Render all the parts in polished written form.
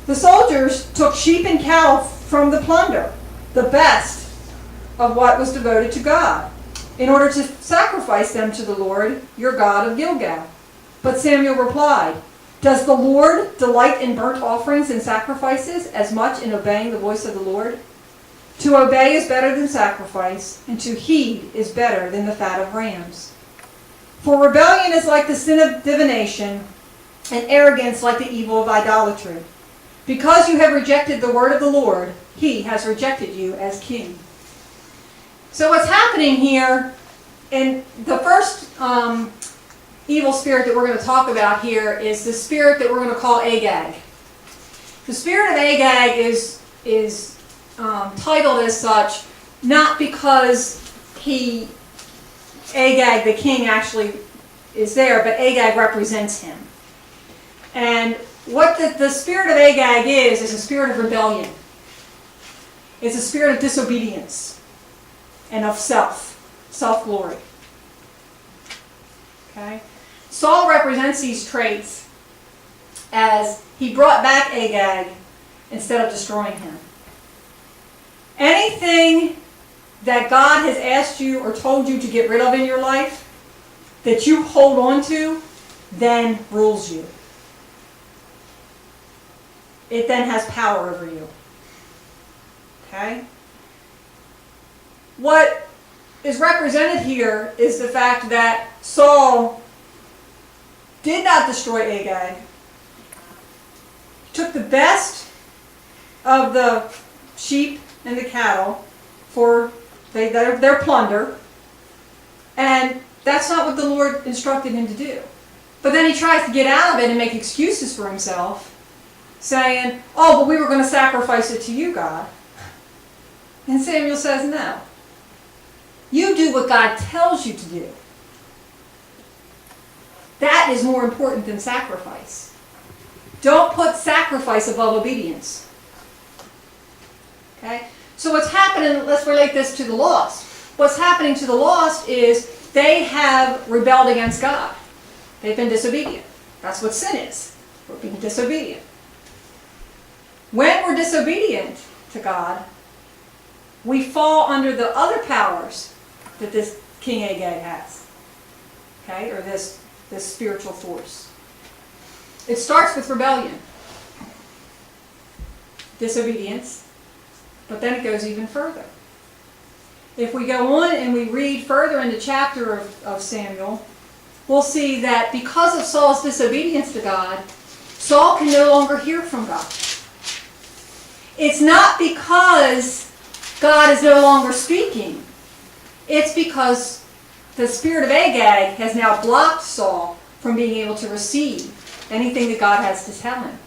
The soldiers took sheep and cattle from the plunder, the best of what was devoted to God, in order to sacrifice them to the Lord, your God of Gilgal. But Samuel replied, does the Lord delight in burnt offerings and sacrifices as much in obeying the voice of the Lord? To obey is better than sacrifice, and to heed is better than the fat of rams. For rebellion is like the sin of divination, and arrogance like the evil of idolatry. Because you have rejected the word of the Lord, he has rejected you as king. So what's happening here, and the first evil spirit that we're going to talk about here is the spirit that we're going to call Agag. The spirit of Agag is titled as such not because Agag the king actually is there, but Agag represents him. And what the spirit of Agag is a spirit of rebellion. It's a spirit of disobedience and of self-glory. Okay? Saul represents these traits as he brought back Agag instead of destroying him. Anything that God has asked you or told you to get rid of in your life that you hold on to then rules you. It then has power over you. Okay? What is represented here is the fact that Saul did not destroy Agag. He took the best of the sheep and the cattle for their plunder, and that's not what the Lord instructed him to do. But then he tries to get out of it and make excuses for himself, saying, oh, but we were going to sacrifice it to you, God. And Samuel says, no. You do what God tells you to do. That is more important than sacrifice. Don't put sacrifice above obedience. Okay? So what's happening, let's relate this to the lost. What's happening to the lost is they have rebelled against God. They've been disobedient. That's what sin is. We're being disobedient. When we're disobedient to God, we fall under the other powers that this King Agag has. Okay? Or this spiritual force. It starts with rebellion. Disobedience. But then it goes even further. If we go on and we read further in the chapter of Samuel, we'll see that because of Saul's disobedience to God, Saul can no longer hear from God. It's not because God is no longer speaking. It's because the spirit of Agag has now blocked Saul from being able to receive anything that God has to tell him.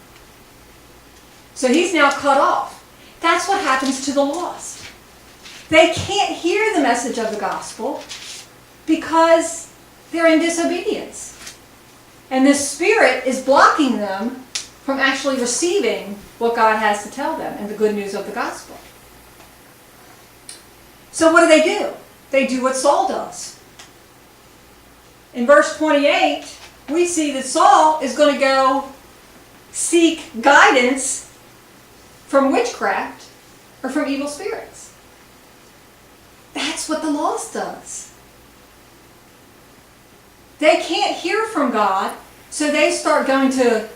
So he's now cut off. That's what happens to the lost. They can't hear the message of the gospel because they're in disobedience. And this spirit is blocking them from actually receiving what God has to tell them and the good news of the gospel. So what do? They do what Saul does. In verse 28, we see that Saul is going to go seek guidance from witchcraft or from evil spirits. That's what the lost does. They can't hear from God, so they start going to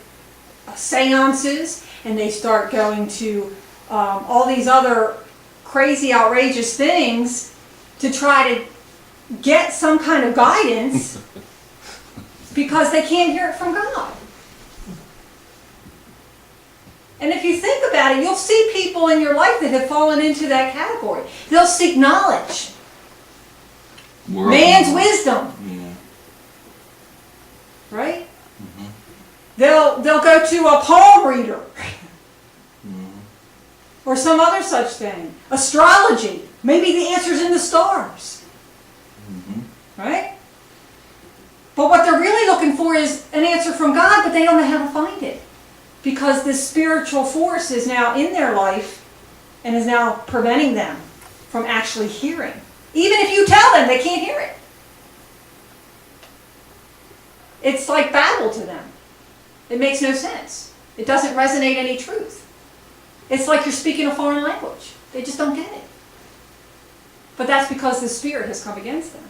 seances, and they start going to all these other crazy, outrageous things to try to get some kind of guidance because they can't hear it from God. And if you think about it, you'll see people in your life that have fallen into that category. They'll seek knowledge. Man's wisdom. Yeah. Right? Mm-hmm. They'll go to a palm reader. Mm-hmm. Or some other such thing. Astrology. Maybe the answer's in the stars. Mm-hmm. Right? But what they're really looking for is an answer from God, but they don't know how to find it. Because this spiritual force is now in their life and is now preventing them from actually hearing. Even if you tell them, they can't hear it. It's like Babel to them. It makes no sense. It doesn't resonate any truth. It's like you're speaking a foreign language. They just don't get it. But that's because the Spirit has come against them.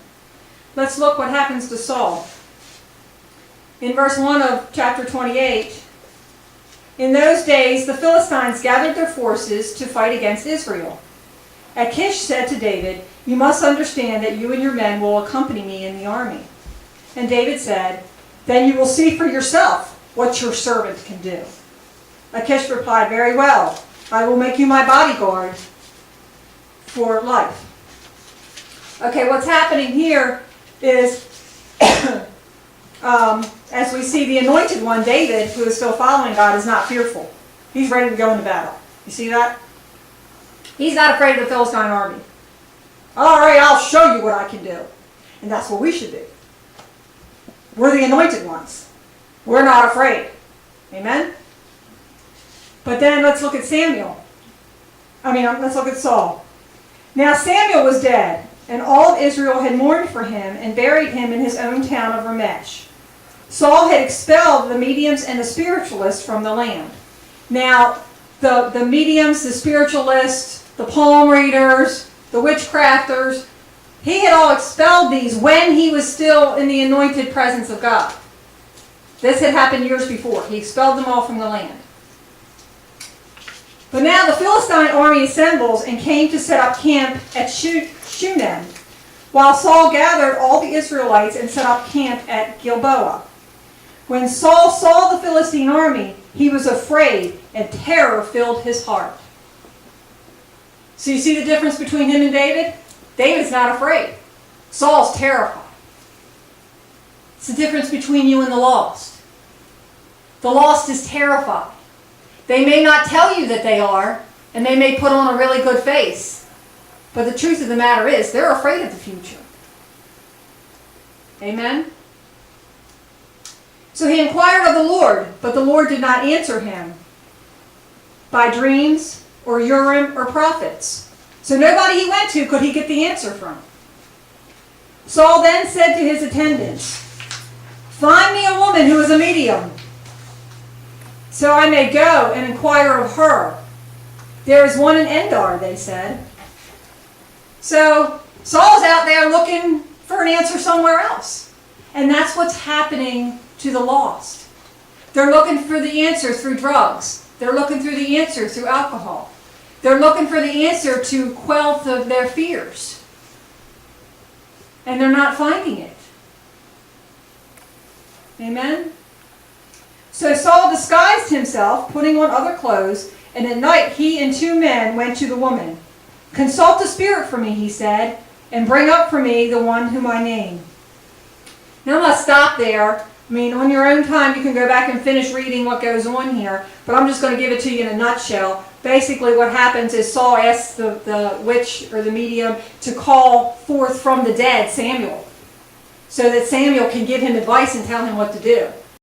Let's look what happens to Saul. In verse 1 of chapter 28, in those days the Philistines gathered their forces to fight against Israel. Achish said to David, "You must understand that you and your men will accompany me in the army." And David said, "Then you will see for yourself what your servant can do." Achish replied, "Very well, I will make you my bodyguard for life." Okay, what's happening here is, as we see, the anointed one, David, who is still following God, is not fearful. He's ready to go into battle. You see that? He's not afraid of the Philistine army. All right, I'll show you what I can do. And that's what we should be. We're the anointed ones. We're not afraid. Amen? But then let's look at let's look at Saul. Now Samuel was dead, and all of Israel had mourned for him and buried him in his own town of Ramesh. Saul had expelled the mediums and the spiritualists from the land. Now, the mediums, the spiritualists, the palm readers, the witchcrafters, he had all expelled these when he was still in the anointed presence of God. This had happened years before. He expelled them all from the land. But now the Philistine army assembles and came to set up camp at Shunem, while Saul gathered all the Israelites and set up camp at Gilboa. When Saul saw the Philistine army, he was afraid, and terror filled his heart. So you see the difference between him and David? David's not afraid. Saul's terrified. It's the difference between you and the lost. The lost is terrified. They may not tell you that they are, and they may put on a really good face. But the truth of the matter is, they're afraid of the future. Amen? So he inquired of the Lord, but the Lord did not answer him by dreams or Urim or prophets. So nobody he went to could he get the answer from. Saul then said to his attendants, "Find me a woman who is a medium, so I may go and inquire of her." "There is one in Endor," they said. So Saul's out there looking for an answer somewhere else. And that's what's happening to the lost. They're looking for the answer through drugs. They're looking through the answer through alcohol. They're looking for the answer to quell their fears. And they're not finding it. Amen? So Saul disguised himself, putting on other clothes, and at night he and 2 men went to the woman. "Consult the Spirit for me," he said, "and bring up for me the one whom I name." Now I'm going to stop there. On your own time, you can go back and finish reading what goes on here, but I'm just going to give it to you in a nutshell. Basically what happens is Saul asks the witch or the medium to call forth from the dead Samuel, so that Samuel can give him advice and tell him what to do.